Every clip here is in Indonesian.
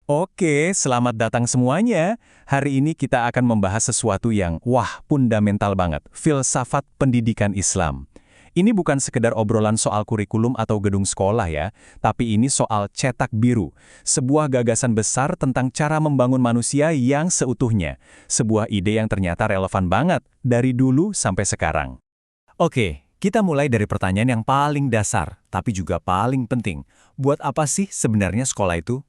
Oke, selamat datang semuanya. Hari ini kita akan membahas sesuatu yang, fundamental banget. Filsafat pendidikan Islam. Ini bukan sekedar obrolan soal kurikulum atau gedung sekolah ya, tapi ini soal cetak biru. Sebuah gagasan besar tentang cara membangun manusia yang seutuhnya. Sebuah ide yang ternyata relevan banget, dari dulu sampai sekarang. Oke, kita mulai dari pertanyaan yang paling dasar, tapi juga paling penting. Buat apa sih sebenarnya sekolah itu?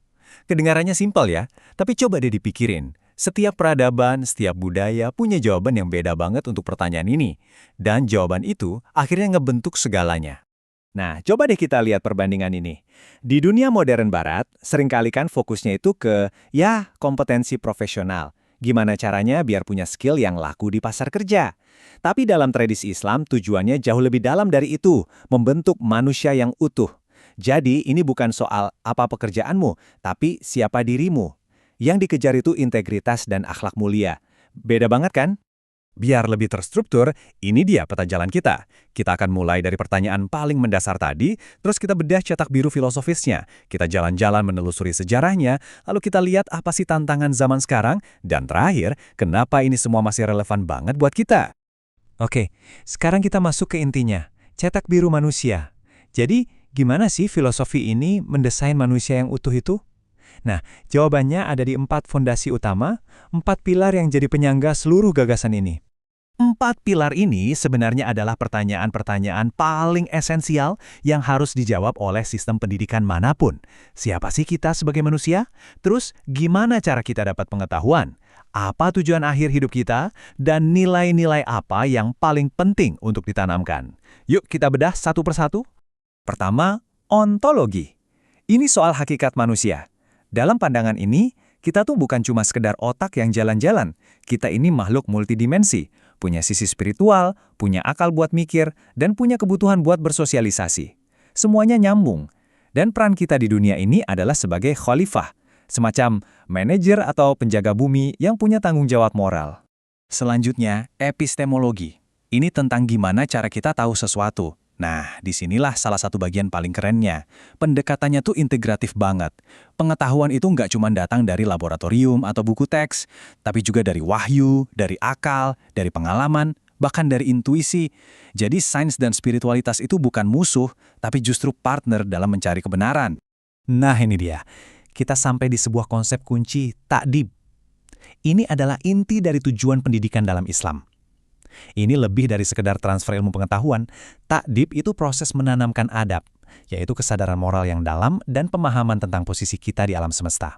Kedengarannya simpel ya, tapi coba deh dipikirin. Setiap peradaban, setiap budaya punya jawaban yang beda banget untuk pertanyaan ini. Dan jawaban itu akhirnya ngebentuk segalanya. Nah, coba deh kita lihat perbandingan ini. Di dunia modern barat, seringkali kan fokusnya itu ke, kompetensi profesional. Gimana caranya biar punya skill yang laku di pasar kerja. Tapi dalam tradisi Islam, tujuannya jauh lebih dalam dari itu, membentuk manusia yang utuh. Jadi, ini bukan soal apa pekerjaanmu, tapi siapa dirimu. Yang dikejar itu integritas dan akhlak mulia. Beda banget kan? Biar lebih terstruktur, ini dia peta jalan kita. Kita akan mulai dari pertanyaan paling mendasar tadi, terus kita bedah cetak biru filosofisnya. Kita jalan-jalan menelusuri sejarahnya, lalu kita lihat apa sih tantangan zaman sekarang, dan terakhir, kenapa ini semua masih relevan banget buat kita. Oke, sekarang kita masuk ke intinya, cetak biru manusia. Jadi, gimana sih filosofi ini mendesain manusia yang utuh itu? Nah, jawabannya ada di 4 fondasi utama, 4 pilar yang jadi penyangga seluruh gagasan ini. 4 pilar ini sebenarnya adalah pertanyaan-pertanyaan paling esensial yang harus dijawab oleh sistem pendidikan manapun. Siapa sih kita sebagai manusia? Terus, gimana cara kita dapat pengetahuan? Apa tujuan akhir hidup kita? Dan nilai-nilai apa yang paling penting untuk ditanamkan? Yuk kita bedah satu persatu. Pertama, ontologi. Ini soal hakikat manusia. Dalam pandangan ini, kita tuh bukan cuma sekedar otak yang jalan-jalan. Kita ini makhluk multidimensi, punya sisi spiritual, punya akal buat mikir, dan punya kebutuhan buat bersosialisasi. Semuanya nyambung. Dan peran kita di dunia ini adalah sebagai khalifah, semacam manajer atau penjaga bumi yang punya tanggung jawab moral. Selanjutnya, epistemologi. Ini tentang gimana cara kita tahu sesuatu. Nah, disinilah salah satu bagian paling kerennya. Pendekatannya tuh integratif banget. Pengetahuan itu nggak cuma datang dari laboratorium atau buku teks, tapi juga dari wahyu, dari akal, dari pengalaman, bahkan dari intuisi. Jadi sains dan spiritualitas itu bukan musuh, tapi justru partner dalam mencari kebenaran. Nah ini dia, kita sampai di sebuah konsep kunci, ta'dib. Ini adalah inti dari tujuan pendidikan dalam Islam. Ini lebih dari sekedar transfer ilmu pengetahuan. Ta'dib itu proses menanamkan adab, yaitu kesadaran moral yang dalam dan pemahaman tentang posisi kita di alam semesta.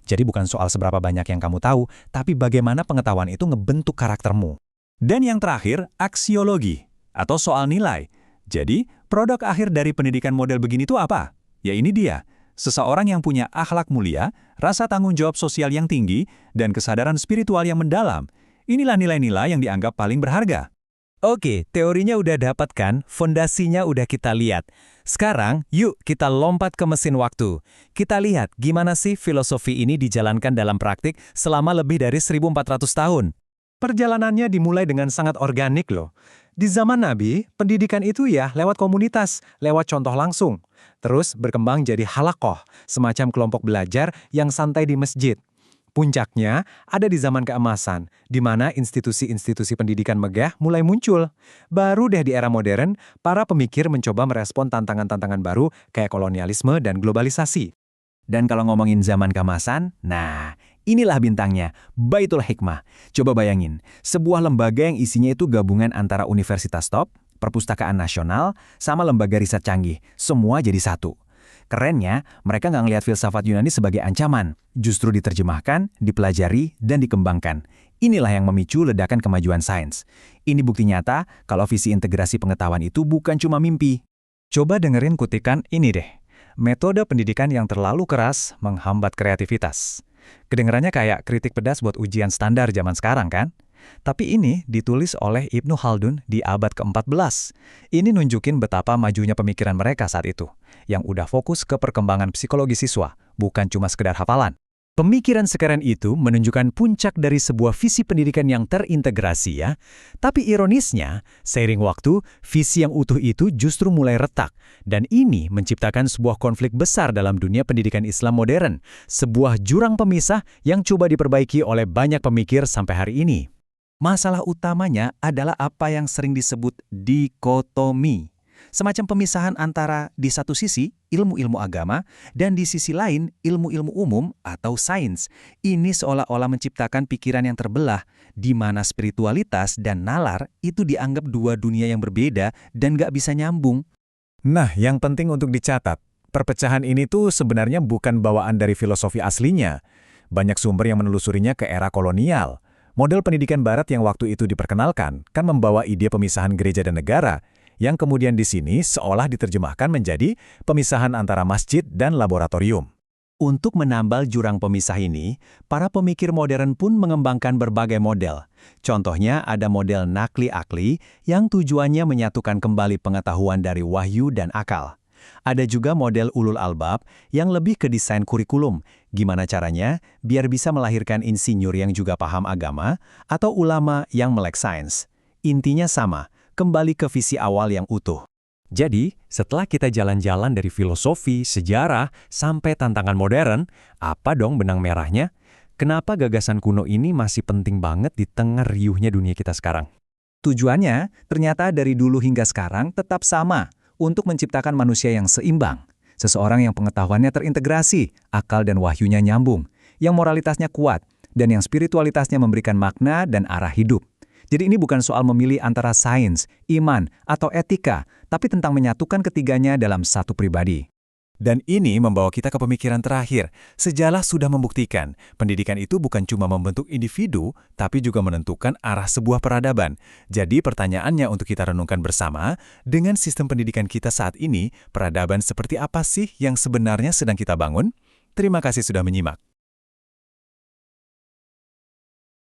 Jadi bukan soal seberapa banyak yang kamu tahu, tapi bagaimana pengetahuan itu ngebentuk karaktermu. Dan yang terakhir, aksiologi, atau soal nilai. Jadi, produk akhir dari pendidikan model begini itu apa? Ya ini dia, seseorang yang punya akhlak mulia, rasa tanggung jawab sosial yang tinggi, dan kesadaran spiritual yang mendalam. Inilah nilai-nilai yang dianggap paling berharga. Oke, teorinya udah dapat kan? Fondasinya udah kita lihat. Sekarang, yuk kita lompat ke mesin waktu. Kita lihat gimana sih filosofi ini dijalankan dalam praktik selama lebih dari 1400 tahun. Perjalanannya dimulai dengan sangat organik loh. Di zaman Nabi, pendidikan itu ya lewat komunitas, lewat contoh langsung. Terus berkembang jadi halaqoh, semacam kelompok belajar yang santai di masjid. Puncaknya ada di zaman keemasan, di mana institusi-institusi pendidikan megah mulai muncul. Baru deh di era modern, para pemikir mencoba merespon tantangan-tantangan baru kayak kolonialisme dan globalisasi. Dan kalau ngomongin zaman keemasan, nah inilah bintangnya, Baitul Hikmah. Coba bayangin, sebuah lembaga yang isinya itu gabungan antara universitas top, perpustakaan nasional, sama lembaga riset canggih. Semua jadi satu. Kerennya, mereka nggak ngelihat filsafat Yunani sebagai ancaman, justru diterjemahkan, dipelajari, dan dikembangkan. Inilah yang memicu ledakan kemajuan sains. Ini bukti nyata kalau visi integrasi pengetahuan itu bukan cuma mimpi. Coba dengerin kutikan ini deh. Metode pendidikan yang terlalu keras menghambat kreativitas. Kedengarannya kayak kritik pedas buat ujian standar zaman sekarang kan? Tapi ini ditulis oleh Ibnu Khaldun di abad ke-14. Ini nunjukin betapa majunya pemikiran mereka saat itu, yang udah fokus ke perkembangan psikologi siswa, bukan cuma sekedar hafalan. Pemikiran sekeren itu menunjukkan puncak dari sebuah visi pendidikan yang terintegrasi ya. Tapi ironisnya, seiring waktu, visi yang utuh itu justru mulai retak. Dan ini menciptakan sebuah konflik besar dalam dunia pendidikan Islam modern. Sebuah jurang pemisah yang coba diperbaiki oleh banyak pemikir sampai hari ini. Masalah utamanya adalah apa yang sering disebut dikotomi. Semacam pemisahan antara di satu sisi ilmu-ilmu agama dan di sisi lain ilmu-ilmu umum atau sains. Ini seolah-olah menciptakan pikiran yang terbelah di mana spiritualitas dan nalar itu dianggap dua dunia yang berbeda dan gak bisa nyambung. Nah, yang penting untuk dicatat, perpecahan ini tuh sebenarnya bukan bawaan dari filosofi aslinya. Banyak sumber yang menelusurinya ke era kolonial. Model pendidikan barat yang waktu itu diperkenalkan kan membawa ide pemisahan gereja dan negara, yang kemudian di sini seolah diterjemahkan menjadi pemisahan antara masjid dan laboratorium. Untuk menambal jurang pemisah ini, para pemikir modern pun mengembangkan berbagai model. Contohnya ada model nakli akli yang tujuannya menyatukan kembali pengetahuan dari wahyu dan akal. Ada juga model ulul albab yang lebih ke desain kurikulum. Gimana caranya biar bisa melahirkan insinyur yang juga paham agama atau ulama yang melek sains. Intinya sama, kembali ke visi awal yang utuh. Jadi, setelah kita jalan-jalan dari filosofi, sejarah, sampai tantangan modern, apa dong benang merahnya? Kenapa gagasan kuno ini masih penting banget di tengah riuhnya dunia kita sekarang? Tujuannya ternyata dari dulu hingga sekarang tetap sama, untuk menciptakan manusia yang seimbang. Seseorang yang pengetahuannya terintegrasi, akal dan wahyunya nyambung, yang moralitasnya kuat, dan yang spiritualitasnya memberikan makna dan arah hidup. Jadi ini bukan soal memilih antara sains, iman, atau etika, tapi tentang menyatukan ketiganya dalam satu pribadi. Dan ini membawa kita ke pemikiran terakhir. Sejarah sudah membuktikan, pendidikan itu bukan cuma membentuk individu, tapi juga menentukan arah sebuah peradaban. Jadi pertanyaannya untuk kita renungkan bersama, dengan sistem pendidikan kita saat ini, peradaban seperti apa sih yang sebenarnya sedang kita bangun? Terima kasih sudah menyimak.